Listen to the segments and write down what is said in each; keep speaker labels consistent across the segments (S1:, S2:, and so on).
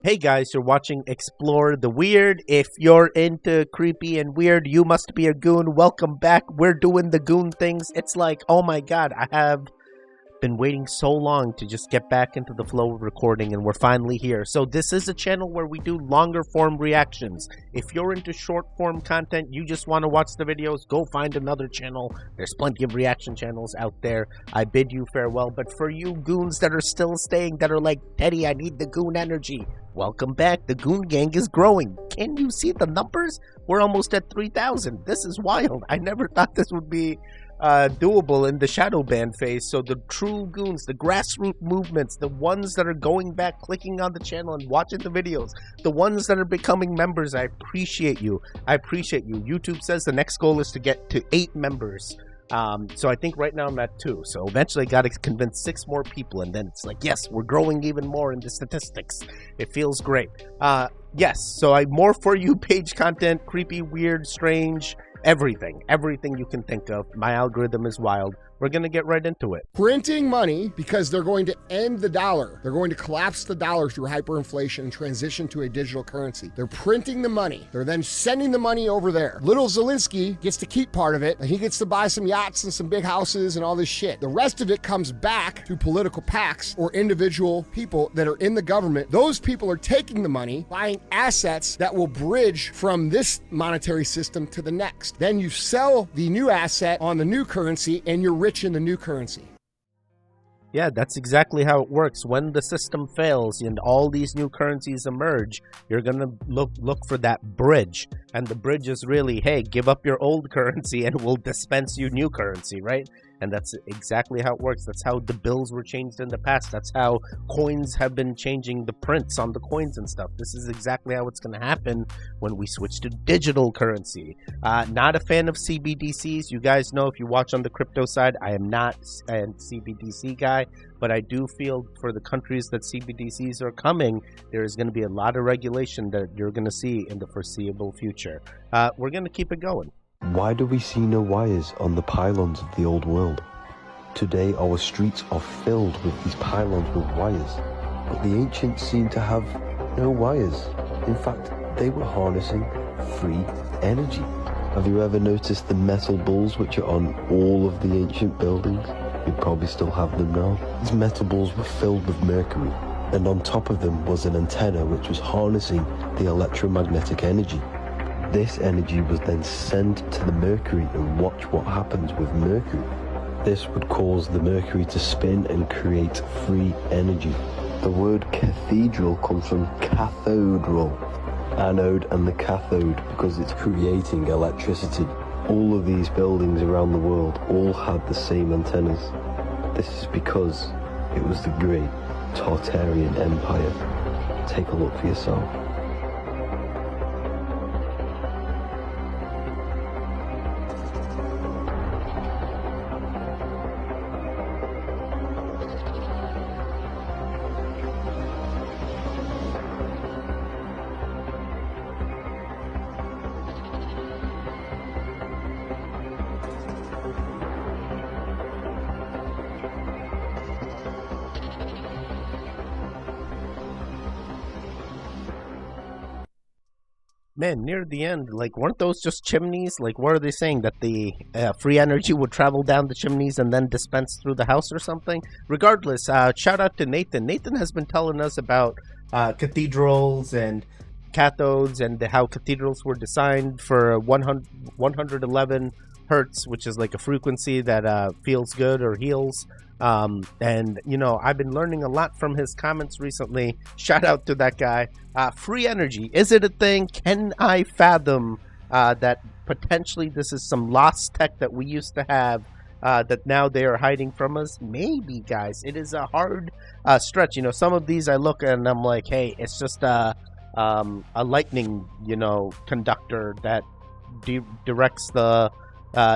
S1: Hey guys, you're watching Explore the Weird. If you're into creepy and weird, you must be a goon. Welcome back. We're doing the goon things. It's like, oh my god, I have been waiting so long to just get back into the flow of recording, and we're finally here. So this is a channel where we do longer form reactions. If you're into short form content, you just want to watch the videos, go find another channel. There's plenty of reaction channels out there. I bid you farewell. But for you goons that are still staying, that are like, Teddy, I need the goon energy, welcome back. The goon gang is growing. Can you see the numbers? We're almost at 3,000. This is wild. I never thought this would be doable in the shadow ban phase. So the true goons, the grassroots movements, the ones that are going back, clicking on the channel and watching the videos, the ones that are becoming members, I appreciate you. I appreciate you. YouTube says the next goal is to get to 8 members. So I think right now I'm at 2. So eventually I got to convince 6 more people, and then it's like, yes, we're growing even more in the statistics. It feels great. Yes, so more for you page content, creepy, weird, strange, everything you can think of. My algorithm is wild. We're gonna get right into it.
S2: Printing money because they're going to end the dollar. They're going to collapse the dollar through hyperinflation and transition to a digital currency. They're printing the money. They're then sending the money over there. Little Zelensky gets to keep part of it, and he gets to buy some yachts and some big houses and all this shit. The rest of it comes back to political PACs or individual people that are in the government. Those people are taking the money, buying assets that will bridge from this monetary system to the next. Then you sell the new asset on the new currency, and you're rich in the new currency.
S1: Yeah, that's exactly how it works. When the system fails and all these new currencies emerge, you're gonna look for that bridge. And the bridge is really, hey, give up your old currency and we'll dispense you new currency, right? And that's exactly how it works. That's how the bills were changed in the past. That's how coins have been changing the prints on the coins and stuff. This is exactly how it's going to happen when we switch to digital currency. Not a fan of CBDCs. You guys know, if you watch on the crypto side, I am not a CBDC guy, but I do feel for the countries that CBDCs are coming, there is going to be a lot of regulation that you're going to see in the foreseeable future. We're going to keep it going.
S3: Why do we see no wires on the pylons of the old world? Today our streets are filled with these pylons with wires, but the ancients seem to have no wires. In fact, they were harnessing free energy. Have you ever noticed the metal balls which are on all of the ancient buildings? You probably still have them now. These metal balls were filled with mercury, and on top of them was an antenna which was harnessing the electromagnetic energy. This energy was then sent to the mercury, and watch what happens with mercury. This would cause the mercury to spin and create free energy. The word cathedral comes from cathodral, anode and the cathode, because it's creating electricity. All of these buildings around the world all had the same antennas. This is because it was the great Tartarian Empire. Take a look for yourself.
S1: Man, near the end, like, weren't those just chimneys? Like, what are they saying? That the free energy would travel down the chimneys and then dispense through the house or something? Regardless, shout out to Nathan. Nathan has been telling us about cathedrals and cathodes, and how cathedrals were designed for 111 hertz, which is like a frequency that feels good or heals. And, you know, I've been learning a lot from his comments recently. Shout out to that guy. Free energy, is it a thing? Can I fathom that potentially this is some lost tech that we used to have that now they are hiding from us? Maybe, guys. It is a hard stretch. You know, some of these I look and I'm like, hey, it's just a lightning, you know, conductor that directs the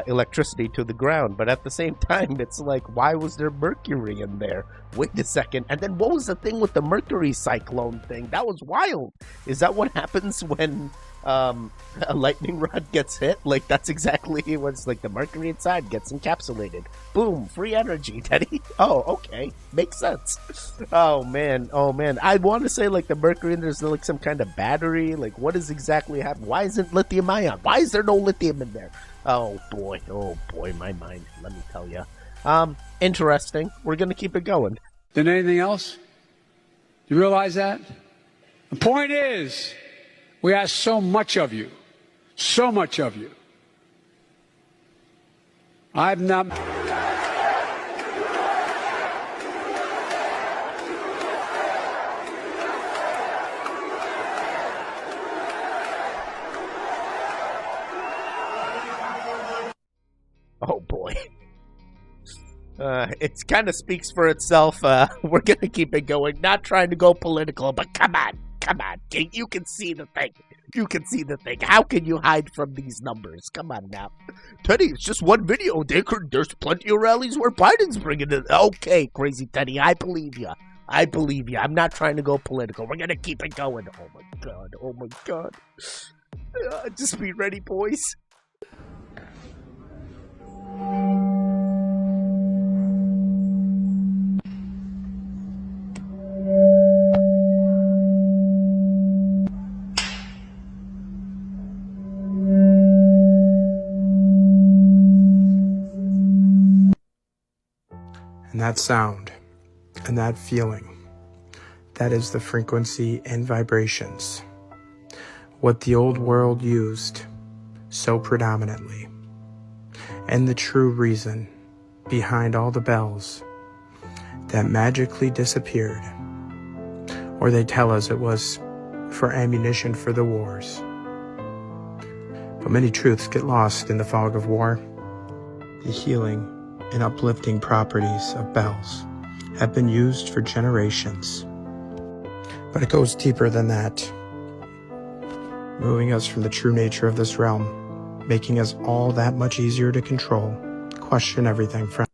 S1: electricity to the ground. But at the same time, it's like, why was there mercury in there? wait a second. And then what was the thing with the Mercury cyclone thing? That was wild. Is that what happens when a lightning rod gets hit? Like, that's exactly what's like, the mercury inside gets encapsulated. Boom, free energy, Teddy. Oh, okay, makes sense. Oh man, I want to say like the mercury, and there's like some kind of battery. Like, what is exactly happening? Why isn't lithium ion? Why is there no lithium in there? Oh boy, my mind, let me tell you. Interesting. We're gonna keep it going.
S4: Than anything else? You realize that? The point is, we ask so much of you. So much of you. I've not...
S1: Oh boy. It kind of speaks for itself. We're gonna keep it going. Not trying to go political, but come on. You can see the thing. How can you hide from these numbers? Come on now. Teddy, it's just one video. There's plenty of rallies where Biden's bringing it. Okay, crazy Teddy, I believe you. I'm not trying to go political. We're gonna keep it going. Oh my god. Just be ready, boys.
S5: And that sound and that feeling, that is the frequency and vibrations. What the old world used so predominantly. And the true reason behind all the bells that magically disappeared. Or they tell us it was for ammunition for the wars. But many truths get lost in the fog of war. The healing and uplifting properties of bells have been used for generations. But it goes deeper than that, moving us from the true nature of this realm, making us all that much easier to control, question everything from.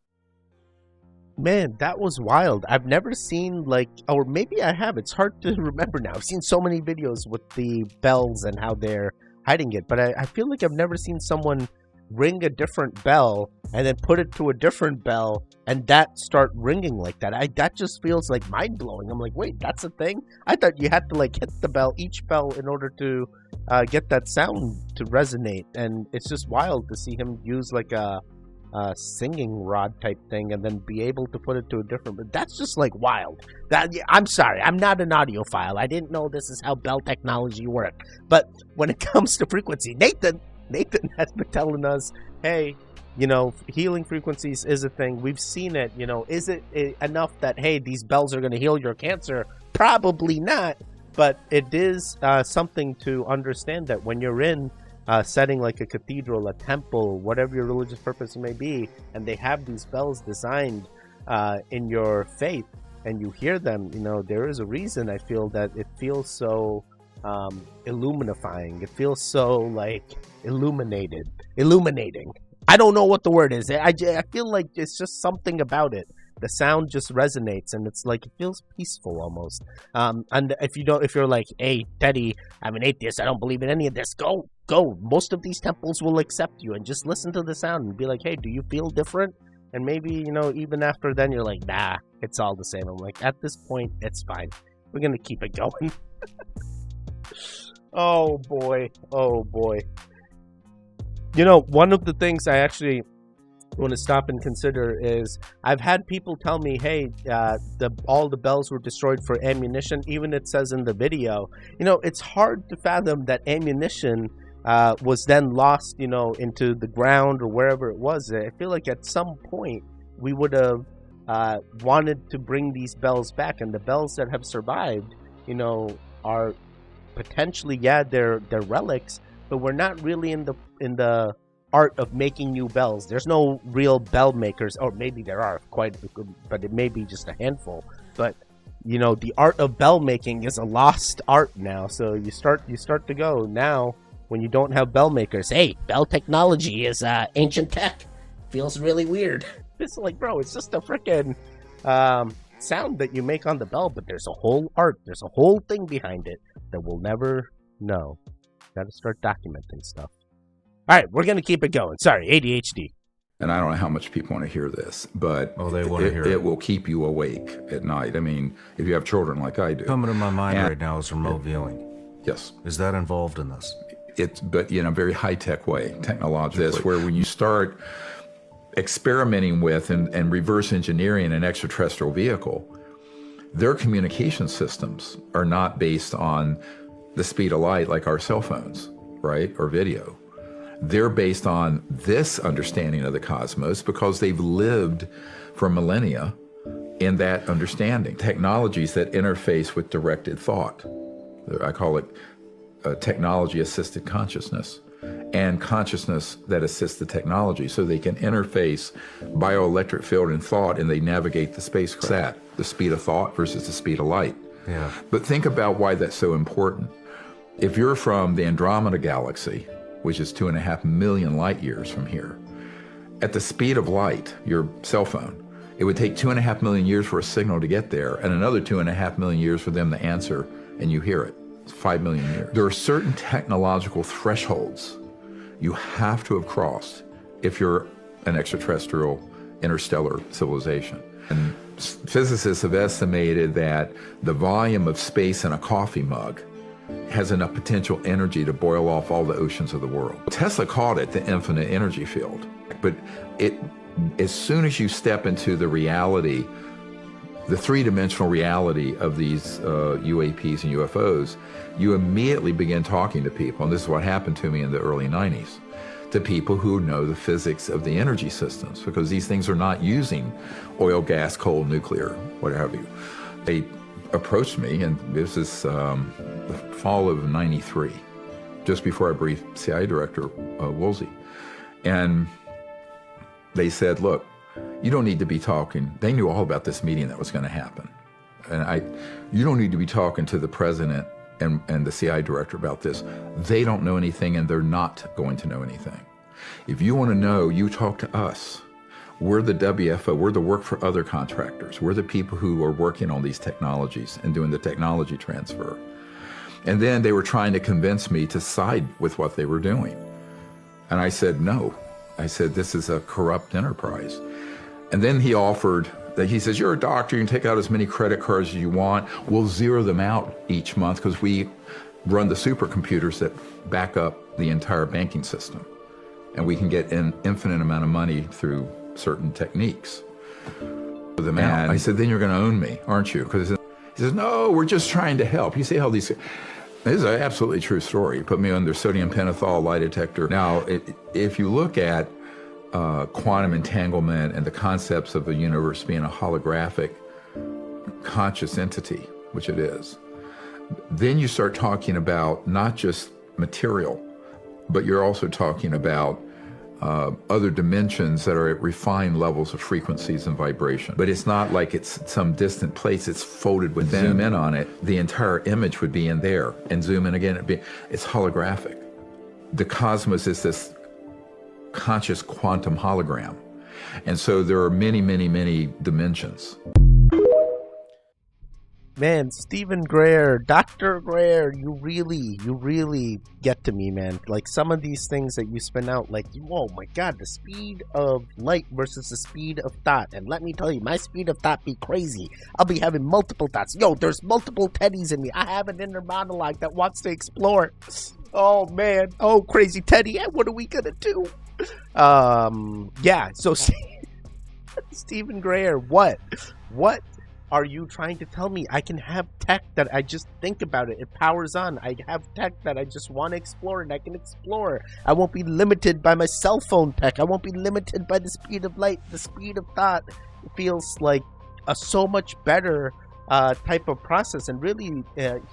S1: Man, that was wild. I've never seen like, or maybe I have. It's hard to remember now. I've seen so many videos with the bells and how they're hiding it, but I feel like I've never seen someone ring a different bell and then put it to a different bell and that start ringing like that. That just feels like mind-blowing. I'm like, wait, that's a thing? I thought you had to like hit the bell, each bell, in order to get that sound to resonate. And it's just wild to see him use like a singing rod type thing and then be able to put it to a different, but that's just like wild. I'm sorry, I'm not an audiophile. I didn't know this is how bell technology worked. But when it comes to frequency, Nathan has been telling us, hey, you know, healing frequencies is a thing. We've seen it. You know, is it enough that, hey, these bells are going to heal your cancer? Probably not. But it is something to understand that when you're in setting like a cathedral, a temple, whatever your religious purpose may be, and they have these bells designed in your faith, and you hear them, you know, there is a reason I feel that it feels so illuminifying. It feels so like illuminating. I don't know what the word is. I feel like it's just something about it. The sound just resonates, and it's like it feels peaceful almost. And if you're like, hey, Teddy, I'm an atheist, I don't believe in any of this. Go. Most of these temples will accept you, and just listen to the sound and be like, hey, do you feel different? And maybe, you know, even after then, you're like, nah, it's all the same. I'm like, at this point, it's fine. We're gonna keep it going. Oh boy. You know, one of the things I actually want to stop and consider is I've had people tell me, hey, all the bells were destroyed for ammunition. Even it says in the video, you know, it's hard to fathom that ammunition was then lost, you know, into the ground or wherever it was. I feel like at some point we would have wanted to bring these bells back, and the bells that have survived, you know, are potentially, yeah, they're relics, but we're not really in the art of making new bells. There's no real bell makers, or maybe there are quite, but it may be just a handful. But you know, the art of bell making is a lost art now. So you start to go now when you don't have bell makers. Hey, bell technology is ancient tech. Feels really weird. It's like, bro, it's just a freaking sound that you make on the bell, but there's a whole art, there's a whole thing behind it that we'll never know. Gotta start documenting stuff. All right, we're gonna keep it going. Sorry, ADHD.
S6: And I don't know how much people want to hear this, but
S7: they want to hear it.
S6: It will keep you awake at night. I mean, if you have children like I do.
S7: Coming to my mind right now is remote viewing.
S6: Yes.
S7: Is that involved in this?
S6: But in a very high-tech way, technologically. This where when you start experimenting with and reverse engineering an extraterrestrial vehicle, their communication systems are not based on the speed of light like our cell phones, right, or video. They're based on this understanding of the cosmos because they've lived for millennia in that understanding. Technologies that interface with directed thought. I call it technology-assisted consciousness, and consciousness that assists the technology, so they can interface bioelectric field and thought, and they navigate the spacecraft. The speed of thought versus the speed of light.
S7: Yeah.
S6: But think about why that's so important. If you're from the Andromeda galaxy, which is 2.5 million light years from here, at the speed of light, your cell phone, it would take 2.5 million years for a signal to get there, and another 2.5 million years for them to answer, and you hear it. It's 5 million years. There are certain technological thresholds you have to have crossed if you're an extraterrestrial interstellar civilization. And physicists have estimated that the volume of space in a coffee mug has enough potential energy to boil off all the oceans of the world. Tesla called it the infinite energy field. But as soon as you step into the reality, the three-dimensional reality of these UAPs and UFOs, you immediately begin talking to people, and this is what happened to me in the early 90s, to people who know the physics of the energy systems, because these things are not using oil, gas, coal, nuclear, what have you. They approached me, and this is the fall of '93, just before I briefed CIA Director Woolsey, and they said, look, you don't need to be talking. They knew all about this meeting that was going to happen. And you don't need to be talking to the president and the CIA director about this. They don't know anything, and they're not going to know anything. If you want to know, you talk to us. We're the WFO. We're the work for other contractors. We're the people who are working on these technologies and doing the technology transfer. And then they were trying to convince me to side with what they were doing. And I said, no. I said, this is a corrupt enterprise. And then he offered that, he says, you're a doctor, you can take out as many credit cards as you want. We'll zero them out each month because we run the supercomputers that back up the entire banking system. And we can get an infinite amount of money through certain techniques. And I said, then you're going to own me, aren't you? Because he says, no, we're just trying to help. You see how these... This is an absolutely true story. He put me under sodium pentothal lie detector. Now, if you look at quantum entanglement and the concepts of the universe being a holographic conscious entity, which it is, then you start talking about not just material, but you're also talking about other dimensions that are at refined levels of frequencies and vibration. But it's not like it's some distant place, it's folded within. Zoom in on it, the entire image would be in there, and zoom in again, it's holographic. The cosmos is this conscious quantum hologram. And so there are many, many, many dimensions.
S1: Man, Stephen Greer, Dr. Greer, you really get to me, man. Like, some of these things that you spin out, like, oh my God, the speed of light versus the speed of thought. And let me tell you, my speed of thought be crazy. I'll be having multiple thoughts. Yo, there's multiple Teddies in me. I have an inner monologue that wants to explore. Oh, man. Oh, crazy Teddy. What are we gonna do? Yeah, so Stephen Greer, what are you trying to tell me? I can have tech that I just think about it. It powers on. I have tech that I just want to explore, and I can explore. I won't be limited by my cell phone tech. I won't be limited by the speed of light, the speed of thought. It feels like a so much better type of process. And really,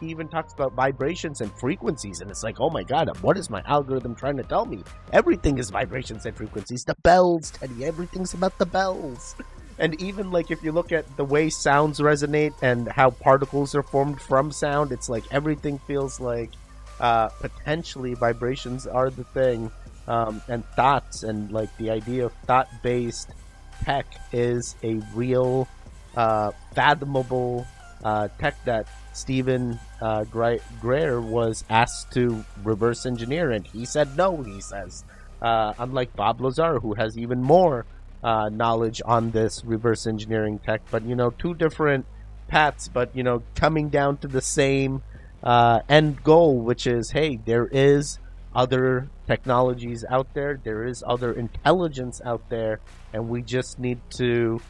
S1: he even talks about vibrations and frequencies. And it's like, oh my God, what is my algorithm trying to tell me? Everything is vibrations and frequencies. The bells, Teddy, everything's about the bells. And even like if you look at the way sounds resonate and how particles are formed from sound, it's like everything feels like potentially vibrations are the thing, and thoughts, and like the idea of thought-based tech is a real fathomable tech that Stephen Greer was asked to reverse engineer, and he said no. He says, unlike Bob Lazar, who has even more knowledge on this reverse engineering tech, but two different paths, but coming down to the same end goal, which is, hey, there is other technologies out there, there is other intelligence out there, and we just need to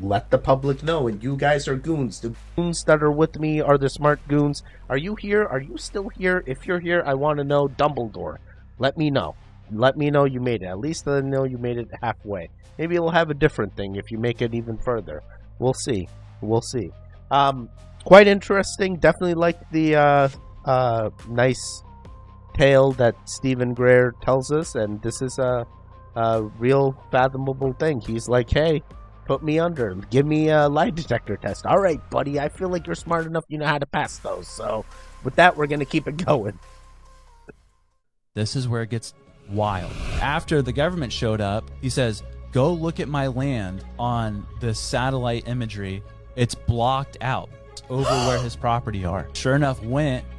S1: let the public know. And you guys are goons. The goons that are with me are the smart goons. Are you here? Are you still here? If you're here, I want to know. Dumbledore, let me know. Let me know you made it. At least I know you made it halfway. Maybe it'll have a different thing if you make it even further. We'll see. We'll see. Quite interesting. Definitely like the nice tale that Stephen Greer tells us, and this is a real fathomable thing. He's like, hey, put me under. Give me a lie detector test. All right, buddy. I feel like you're smart enough. You know how to pass those. So with that, we're going to keep it going.
S8: This is where it gets wild. After the government showed up, he says, go look at my land on the satellite imagery. It's blocked out over where his property are. Sure enough,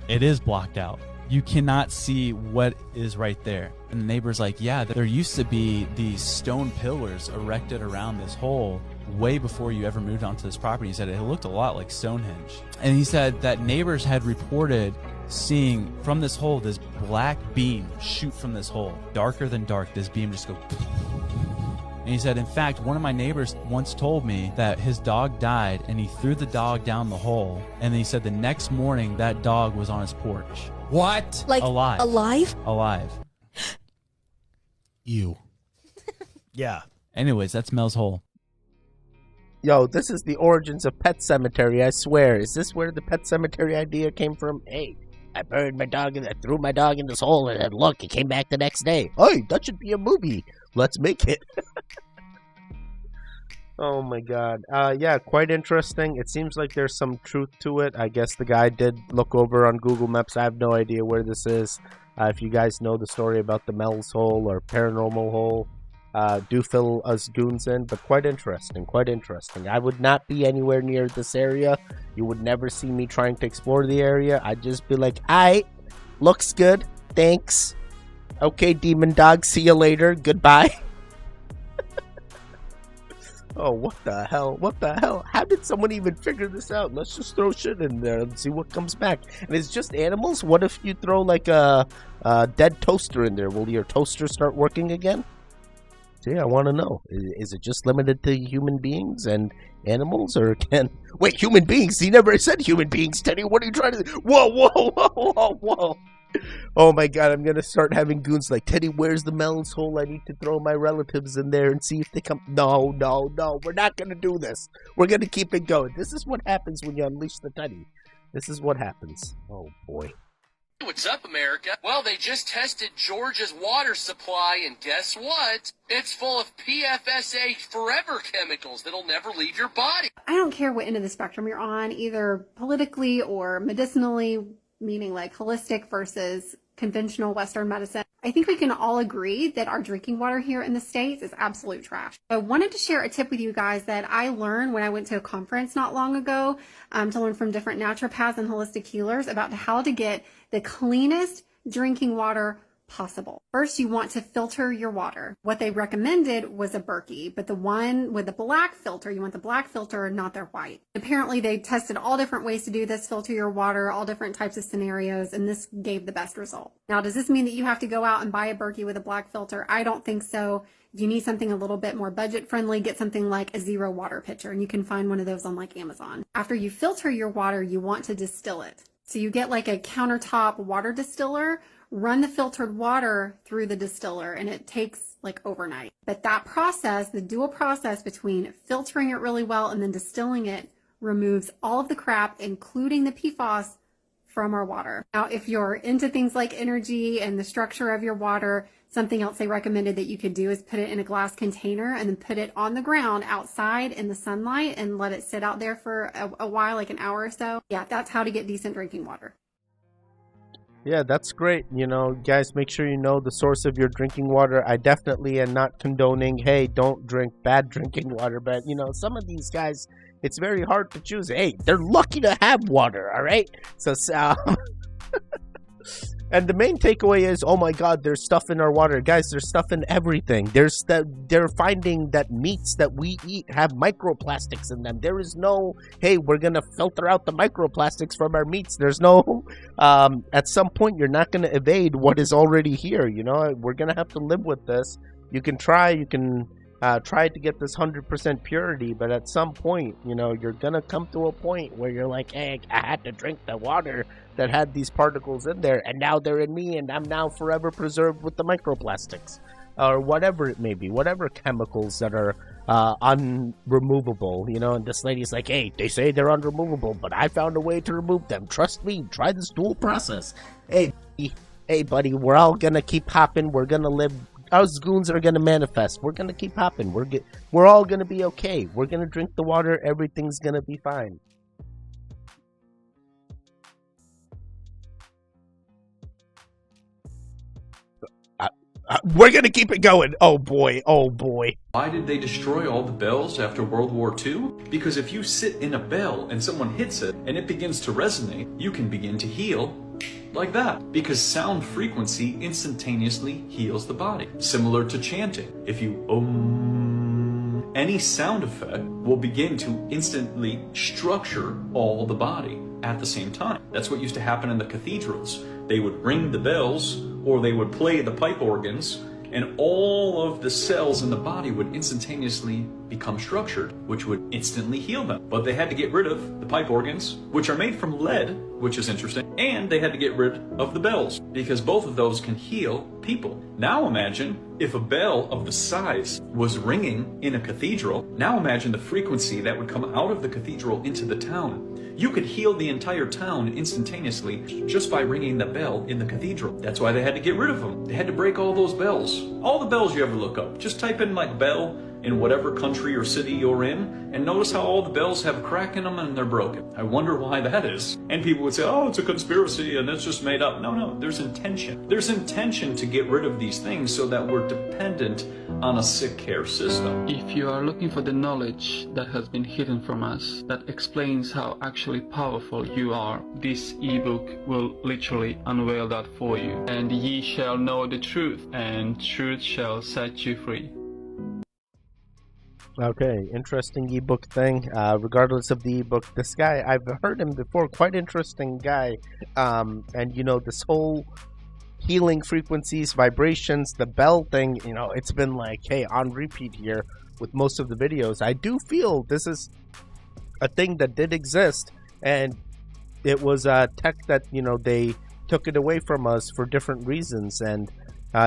S8: it is blocked out. You cannot see what is right there. And the neighbor's like, yeah, there used to be these stone pillars erected around this hole way before you ever moved onto this property. He said it looked a lot like Stonehenge. And he said that neighbors had reported seeing from this hole this black beam shoot from this hole. Darker than dark, this beam just goes. And he said, in fact, one of my neighbors once told me that his dog died and he threw the dog down the hole. And he said the next morning that dog was on his porch.
S9: What?
S10: Like
S8: alive.
S10: Alive?
S9: You. Yeah.
S8: Anyways, that's Mel's hole.
S1: Yo, this is the origins of Pet Cemetery, I swear. Is this where the Pet Cemetery idea came from? Hey, I buried my dog and I threw my dog in this hole, and then look, it came back the next day. Hey, that should be a movie. Let's make it. Oh my god. Yeah, quite interesting. It seems like there's some truth to it. I guess the guy did look over on Google Maps. I have no idea where this is. If you guys know the story about the Mel's Hole or Paranormal Hole, do fill us goons in. But quite interesting, quite interesting. I would not be anywhere near this area. You would never see me trying to explore the area. I'd just be like, aight, looks good, thanks. Okay, demon dog, see you later, goodbye. Oh, what the hell? What the hell? How did someone even figure this out? Let's just throw shit in there and see what comes back. And it's just animals? What if you throw like a dead toaster in there? Will your toaster start working again? See, I want to know. Is it just limited to human beings and animals, or can... Wait, human beings? He never said human beings, Teddy. What are you trying to... Whoa, whoa, whoa, whoa, whoa. Oh my god, I'm going to start having goons like, Teddy, where's the Mel's Hole? I need to throw my relatives in there and see if they come... No, no, no. We're not going to do this. We're going to keep it going. This is what happens when you unleash the Teddy. This is what happens. Oh, boy.
S11: What's up, America? Well, they just tested Georgia's water supply, and guess what? It's full of PFSA forever chemicals that'll never leave your body.
S10: I don't care what end of the spectrum you're on, either politically or medicinally, meaning like holistic versus conventional Western medicine. I think we can all agree that our drinking water here in the States is absolute trash. I wanted to share a tip with you guys that I learned when I went to a conference not long ago to learn from different naturopaths and holistic healers about how to get the cleanest drinking water possible. First, you want to filter your water. What they recommended was a Berkey, but the one with the black filter, you want the black filter, not their white. Apparently, they tested all different ways to do this, filter your water, all different types of scenarios, and this gave the best result. Now, does this mean that you have to go out and buy a Berkey with a black filter? I don't think so. If you need something a little bit more budget friendly, get something like a zero water pitcher, and you can find one of those on like Amazon. After you filter your water, you want to distill it. So you get like a countertop water distiller, run the filtered water through the distiller, and it takes like overnight. But that process, the dual process between filtering it really well and then distilling it, removes all of the crap, including the PFAS, from our water. Now, if you're into things like energy and the structure of your water, something else they recommended that you could do is put it in a glass container and then put it on the ground outside in the sunlight and let it sit out there for a while, like an hour or so. Yeah, that's how to get decent drinking water.
S1: Yeah, that's great. You know, guys, make sure you know the source of your drinking water. I definitely am not condoning, hey, don't drink bad drinking water. But, you know, some of these guys, it's very hard to choose. Hey, they're lucky to have water, all right? So, and the main takeaway is, oh my God, there's stuff in our water. Guys, there's stuff in everything. They're finding that meats that we eat have microplastics in them. There is no, hey, we're going to filter out the microplastics from our meats. There's no, at some point, you're not going to evade what is already here. You know, we're going to have to live with this. You can try to get this 100% purity, but at some point, you know, you're going to come to a point where you're like, hey, I had to drink the water that had these particles in there, and now they're in me, and I'm now forever preserved with the microplastics, or whatever it may be, whatever chemicals that are unremovable, you know. And this lady's like, hey, they say they're unremovable, but I found a way to remove them. Trust me, try this dual process. Hey, buddy, we're all gonna keep hopping. We're gonna live. Us goons are gonna manifest. We're gonna keep hopping. We're all gonna be okay. We're gonna drink the water. Everything's gonna be fine. We're gonna keep it going. Oh boy, oh boy.
S12: Why did they destroy all the bells after World War II? Because if you sit in a bell and someone hits it and it begins to resonate, you can begin to heal like that. Because sound frequency instantaneously heals the body. Similar to chanting. If you any sound effect will begin to instantly structure all the body at the same time. That's what used to happen in the cathedrals. They would ring the bells or they would play the pipe organs, and all of the cells in the body would instantaneously become structured, which would instantly heal them. But they had to get rid of the pipe organs, which are made from lead, which is interesting, and they had to get rid of the bells, because both of those can heal people. Now imagine if a bell of the size was ringing in a cathedral. Now imagine the frequency that would come out of the cathedral into the town. You could heal the entire town instantaneously just by ringing the bell in the cathedral. That's why they had to get rid of them. They had to break all those bells. All the bells you ever look up. Just type in like bell in whatever country or city you're in, and notice how all the bells have a crack in them and they're broken. I wonder why that is. And people would say, oh, it's a conspiracy and it's just made up. No, there's intention. There's intention to get rid of these things so that we're dependent on a sick care system.
S13: If you are looking for the knowledge that has been hidden from us, that explains how actually powerful you are, this ebook will literally unveil that for you. And ye shall know the truth, and truth shall set you free.
S1: Okay, interesting ebook thing. Regardless of the ebook, this guy, I've heard him before, quite interesting guy. And you know, this whole healing frequencies, vibrations, the bell thing, you know, it's been like, hey, on repeat here with most of the videos. I do feel this is a thing that did exist, and it was tech that, you know, they took it away from us for different reasons. And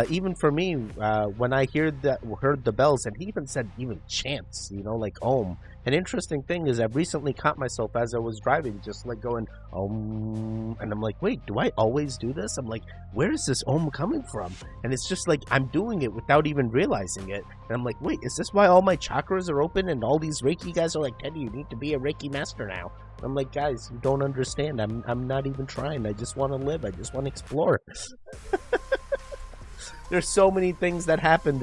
S1: even for me, when I heard the bells, and he even said even chants, you know, like Om. An interesting thing is I've recently caught myself as I was driving, just like going Om, and I'm like, wait, do I always do this? I'm like, where is this Om coming from? And it's just like I'm doing it without even realizing it. And I'm like, wait, is this why all my chakras are open and all these Reiki guys are like, Teddy, you need to be a Reiki master now? I'm like, guys, you don't understand. I'm not even trying. I just want to live. I just want to explore. There's so many things that happen.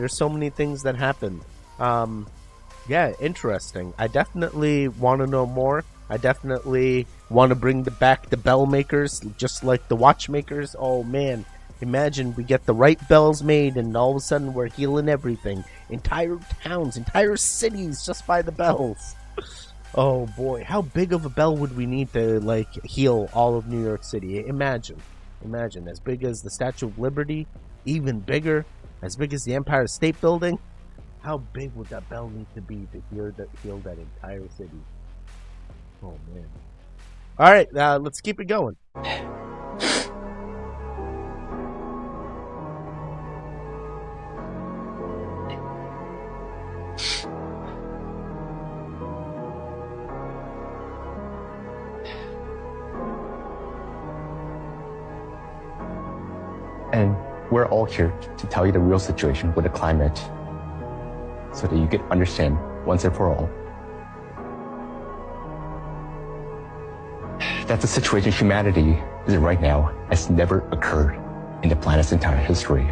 S1: Yeah, interesting. I definitely want to know more. I definitely want to bring back the bell makers, just like the watchmakers. Oh, man. Imagine we get the right bells made, and all of a sudden we're healing everything. Entire towns, entire cities, just by the bells. Oh, boy. How big of a bell would we need to, like, heal all of New York City? Imagine. As big as the Statue of Liberty. Even bigger, as big as the Empire State Building. How big would that bell need to be to heal that entire city? Oh, man. All right, let's keep it going.
S14: And we're all here to tell you the real situation with the climate so that you can understand once and for all that the situation humanity as right now has never occurred in the planet's entire history.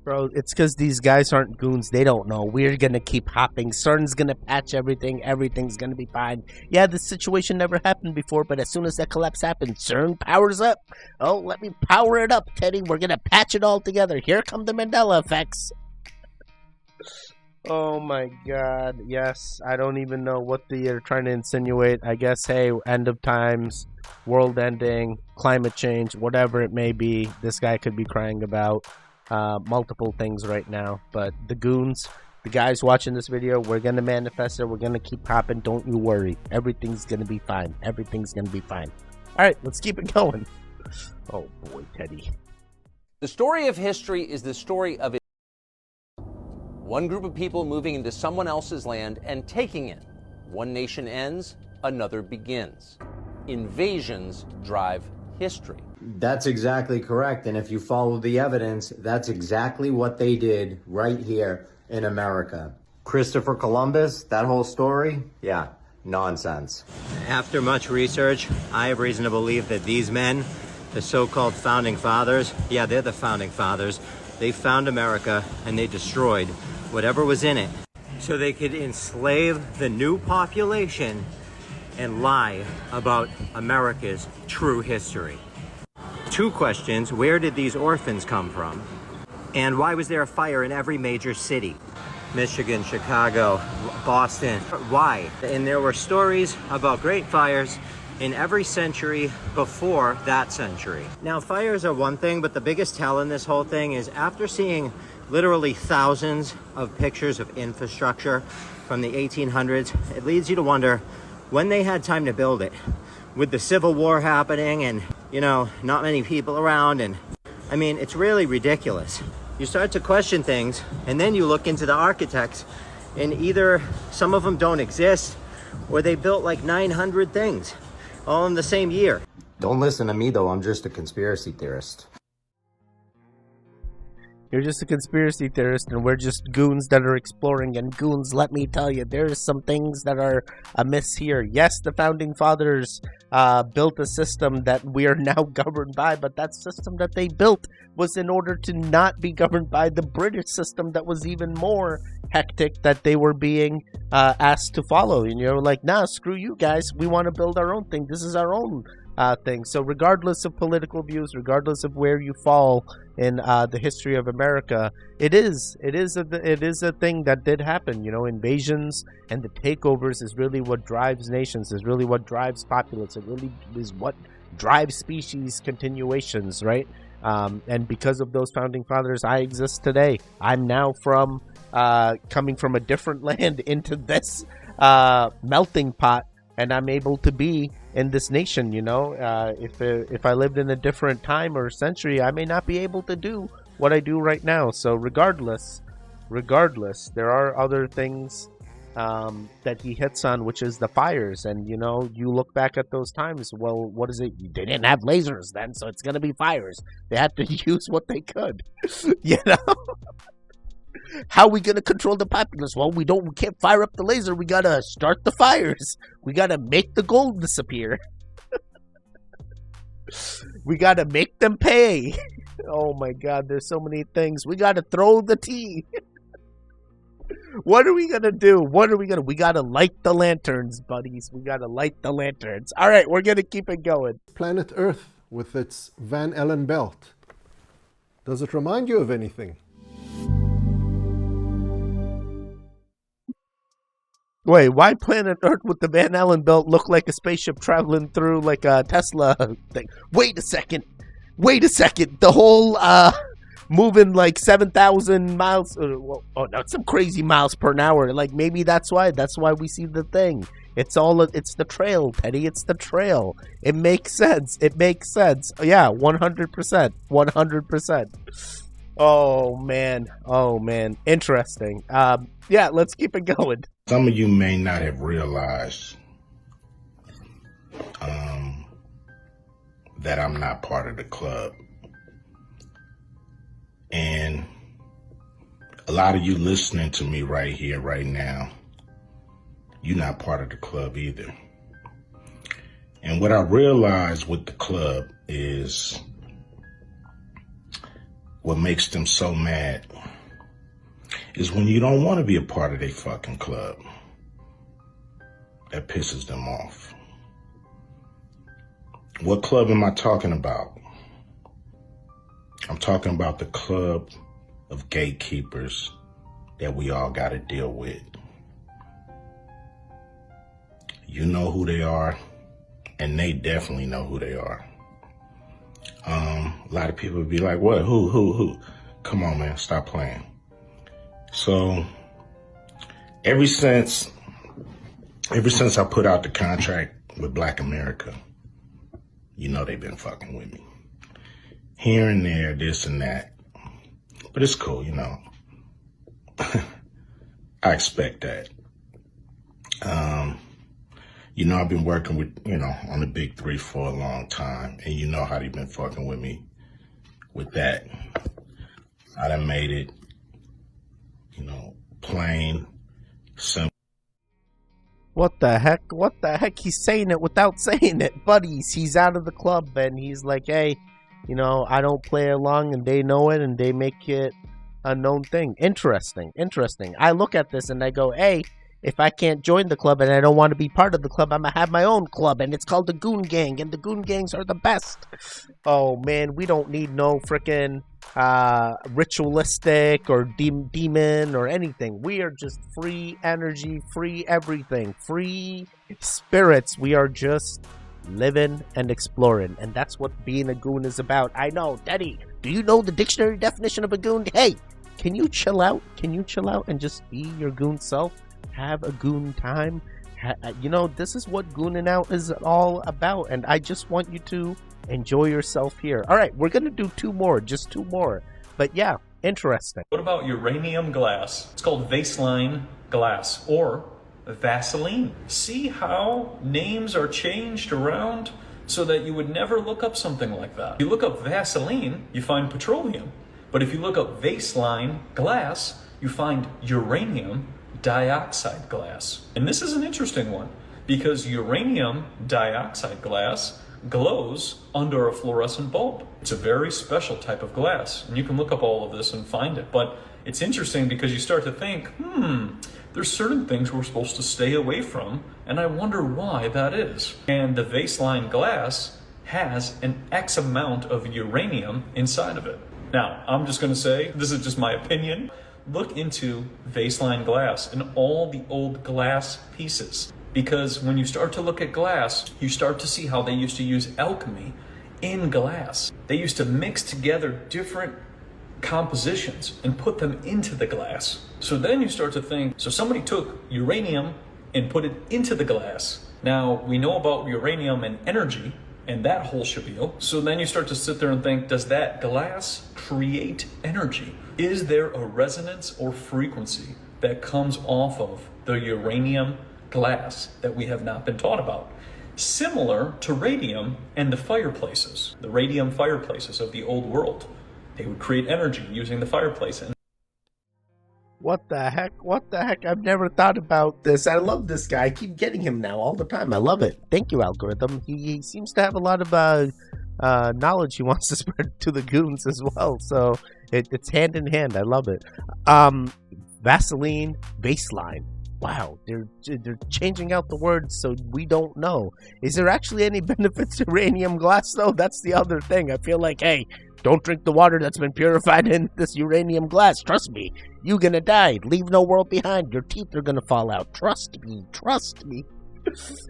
S1: Bro, it's because these guys aren't goons. They don't know. We're going to keep hopping. CERN's going to patch everything. Everything's going to be fine. Yeah, this situation never happened before, but as soon as that collapse happened, CERN powers up. Oh, let me power it up, Teddy. We're going to patch it all together. Here come the Mandela effects. Oh my god. Yes, I don't even know what they're trying to insinuate. I guess, hey, end of times, world ending, climate change, whatever it may be, this guy could be crying about. Multiple things right now, but the goons, the guys watching this video, we're gonna manifest it. We're gonna keep popping. Don't you worry. Everything's gonna be fine. Everything's gonna be fine. All right, let's keep it going. Oh boy, Teddy.
S15: The story of history is the story of one group of people moving into someone else's land and taking it. One nation ends, another begins. Invasions drive history.
S16: That's exactly correct. And if you follow the evidence, that's exactly what they did right here in America. Christopher Columbus, that whole story, yeah, nonsense. After much research, I have reason to believe that these men, the so-called founding fathers, yeah, they're the founding fathers, they found America and they destroyed whatever was in it so they could enslave the new population and lie about America's true history. Two questions: where did these orphans come from? And why was there a fire in every major city? Michigan, Chicago, Boston. Why? And there were stories about great fires in every century before that century. Now, fires are one thing, but the biggest tell in this whole thing is after seeing literally thousands of pictures of infrastructure from the 1800s, it leads you to wonder when they had time to build it. With the Civil War happening and, you know, not many people around, and I mean, it's really ridiculous. You start to question things, and then you look into the architects, and either some of them don't exist, or they built like 900 things, all in the same year. Don't listen to me, though. I'm just a conspiracy theorist.
S1: You're just a conspiracy theorist, and we're just goons that are exploring. And goons, let me tell you, there's some things that are amiss here. Yes, the founding fathers built a system that we are now governed by, but that system that they built was in order to not be governed by the British system that was even more hectic that they were being asked to follow. And you're like, nah, screw you guys. We want to build our own thing. This is our own thing. So regardless of political views, regardless of where you fall in the history of America, it is a thing that did happen. You know, invasions and the takeovers is really what drives nations, is really what drives populace. It really is what drives species continuations, right? And because of those founding fathers, I exist today. I'm now from coming from a different land into this melting pot, and I'm able to be in this nation. You know, if I lived in a different time or century, I may not be able to do what I do right now. So regardless, there are other things that he hits on, which is the fires. And, you know, you look back at those times, well, what is it? They didn't have lasers then, so it's going to be fires. They had to use what they could, you know? How are we going to control the populace? Well, we can't fire up the laser. We got to start the fires. We got to make the gold disappear. We got to make them pay. Oh my God, there's so many things. We got to throw the tea. What are we going to do? We got to light the lanterns, buddies. We got to light the lanterns. All right, we're going to keep it going.
S17: Planet Earth with its Van Allen belt. Does it remind you of anything?
S1: Wait, why planet Earth with the Van Allen belt look like a spaceship traveling through like a Tesla thing? Wait a second. The whole moving like 7,000 miles. Oh no, it's some crazy miles per hour. Like maybe that's why we see the thing. It's the trail, Teddy. It's the trail. It makes sense. Yeah, 100%. Oh man. Interesting. Yeah, let's keep it going.
S18: Some of you may not have realized that I'm not part of the club. And a lot of you listening to me right here, right now, you're not part of the club either. And what I realized with the club is what makes them so mad is when you don't want to be a part of their fucking club. That pisses them off. What club am I talking about? I'm talking about the club of gatekeepers that we all got to deal with. You know who they are, and they definitely know who they are. A lot of people would be like, what? Who? Come on, man, stop playing. So, ever since I put out the contract with Black America, you know they've been fucking with me. Here and there, this and that. But it's cool, you know. I expect that. You know, I've been working with, on the big three for a long time. And you know how they've been fucking with me with that. I done made it, plain, simple.
S1: What the heck? He's saying it without saying it. Buddies, he's out of the club and he's like, hey, I don't play along, and they know it and they make it a known thing. Interesting. I look at this and I go, hey, if I can't join the club and I don't want to be part of the club, I'm going to have my own club, and it's called the Goon Gang, and the Goon Gangs are the best. Oh, man, we don't need no freaking ritualistic or demon or anything. We are just free energy, free everything, free spirits. We are just living and exploring, and that's what being a goon is about. I know, Daddy, do you know the dictionary definition of a goon? Hey, can you chill out? And just be your goon self? Have a goon time. This is what gooning out is all about, and I just want you to enjoy yourself here. All right, we're gonna do just two more. But yeah, interesting.
S12: What about uranium glass? It's called Vaseline glass or Vaseline. See how names are changed around so that you would never look up something like that. If you look up Vaseline, you find petroleum. But if you look up Vaseline glass, you find uranium dioxide glass. And this is an interesting one because uranium dioxide glass glows under a fluorescent bulb. It's a very special type of glass, and you can look up all of this and find it. But it's interesting because you start to think, there's certain things we're supposed to stay away from, and I wonder why that is. And the Vaseline glass has an X amount of uranium inside of it. Now, I'm just going to say, this is just my opinion, look into Vaseline glass and all the old glass pieces. Because when you start to look at glass, you start to see how they used to use alchemy in glass. They used to mix together different compositions and put them into the glass. So then you start to think, so somebody took uranium and put it into the glass. Now, we know about uranium and energy and that whole spiel. So then you start to sit there and think, does that glass create energy? Is there a resonance or frequency that comes off of the uranium glass that we have not been taught about? Similar to radium and the fireplaces, the radium fireplaces of the old world. They would create energy using the fireplace. And
S1: What the heck? I've never thought about this. I love this guy. I keep getting him now all the time. I love it. Thank you, algorithm. He seems to have a lot of knowledge he wants to spread to the goons as well. So it's hand in hand. I love it. Vaseline, baseline. Wow, they're changing out the words so we don't know. Is there actually any benefits to uranium glass though? That's the other thing. I feel like, hey, don't drink the water that's been purified in this uranium glass. Trust me, you're gonna die. Leave no world behind. Your teeth are gonna fall out. Trust me.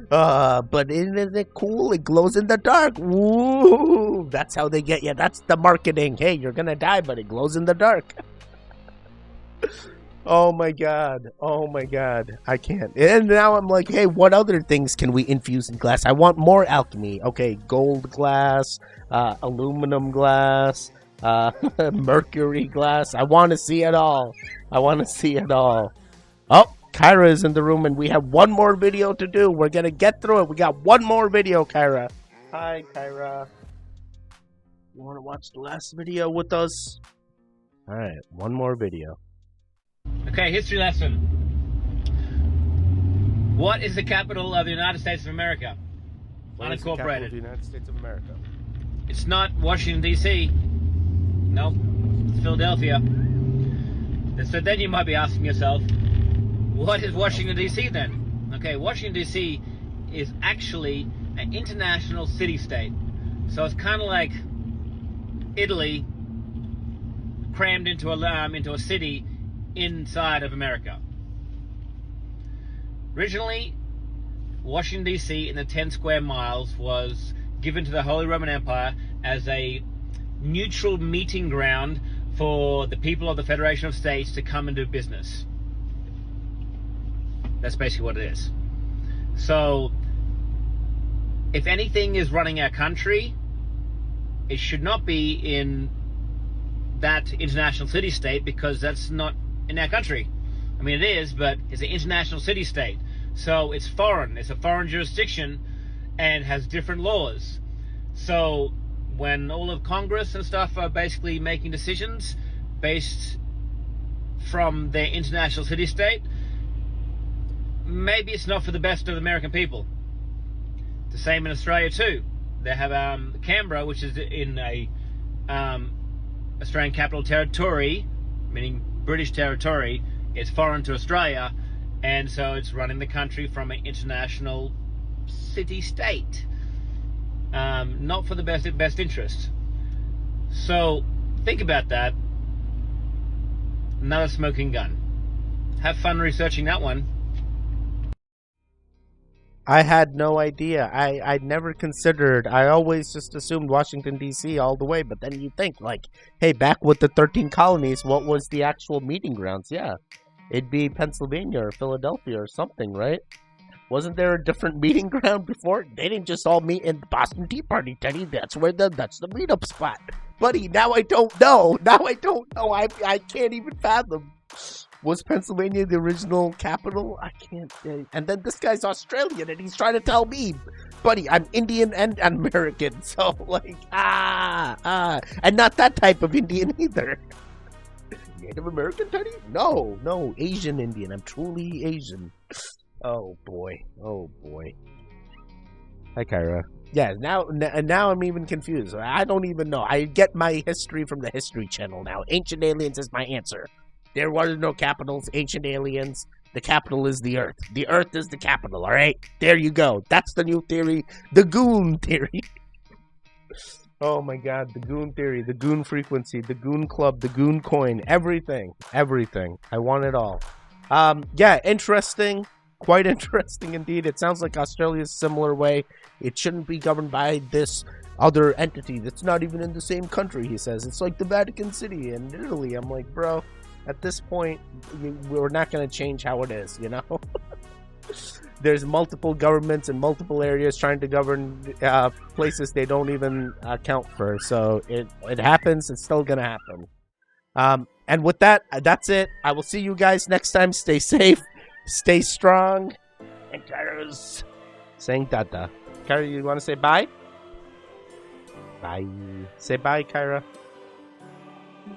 S1: But isn't it cool? It glows in the dark. Woo! That's how they get you. That's the marketing. Hey, you're gonna die, but it glows in the dark. Oh my god. I can't. And now I'm like, hey, what other things can we infuse in glass? I want more alchemy. Okay, gold glass, aluminum glass, Mercury glass. I want to see it all. I want to see it all. Oh, Kyra is in the room, and we have one more video to do. We're going to get through it. We got one more video, Kyra. Hi, Kyra. You want to watch the last video with us? All right, one more video.
S19: Okay, history lesson. What is the capital of the United States of America?
S1: What is the capital of the United States of America?
S19: It's not Washington, D.C. Nope, it's Philadelphia. So then you might be asking yourself, what is Washington, D.C. then? Okay, Washington, D.C. is actually an international city-state. So it's kind of like Italy crammed into a city inside of America. Originally, Washington, D.C. in the 10 square miles was given to the Holy Roman Empire as a neutral meeting ground for the people of the Federation of States to come and do business. That's basically what it is. So, if anything is running our country, it should not be in that international city-state, because that's not in our country. I mean, it is, but it's an international city-state. So it's foreign. It's a foreign jurisdiction and has different laws. So when all of Congress and stuff are basically making decisions based from their international city-state, maybe it's not for the best of the American people. The same in Australia too. They have Canberra, which is in a Australian Capital Territory, meaning British territory. It's foreign to Australia, and so it's running the country from an international city-state. Not for the best interest. So think about that. Another smoking gun. Have fun researching that one.
S1: I had no idea. I'd never considered. I always just assumed Washington, D.C. all the way. But then you think, like, hey, back with the 13 colonies, what was the actual meeting grounds? Yeah, it'd be Pennsylvania or Philadelphia or something, right? Wasn't there a different meeting ground before? They didn't just all meet in the Boston Tea Party, Teddy. That's the meetup spot. Buddy, now I don't know. I can't even fathom. Was Pennsylvania the original capital? I can't. And then this guy's Australian, and he's trying to tell me, buddy, I'm Indian and American. So, like, and not that type of Indian either. Native American, Teddy? No, Asian Indian. I'm truly Asian. Oh boy. Hi, Kyra. Yeah, now I'm even confused. I don't even know. I get my history from the History Channel now. Ancient aliens is my answer. There was no capitals, ancient aliens. The capital is the Earth. The Earth is the capital, all right? There you go. That's the new theory. The Goon Theory. Oh my god, the Goon Theory, the Goon Frequency, the Goon Club, the Goon Coin, everything. I want it all. Yeah, interesting. Quite interesting indeed. It sounds like Australia's a similar way. It shouldn't be governed by this other entity that's not even in the same country, he says. It's like the Vatican City in Italy. I'm like, bro, at this point, we're not going to change how it is, you know? There's multiple governments in multiple areas trying to govern places they don't even account for. So it happens. It's still going to happen. And with that, that's it. I will see you guys next time. Stay safe. Stay strong. And Kyra's saying tata. Kyra, you want to say bye? Bye. Say bye, Kyra.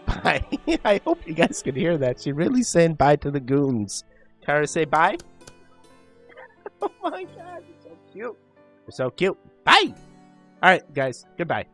S1: Bye. I hope you guys can hear that. She's really saying bye to the goons. Kyra, say bye. Oh my god, you're so cute. You're so cute. Bye. All right, guys. Goodbye.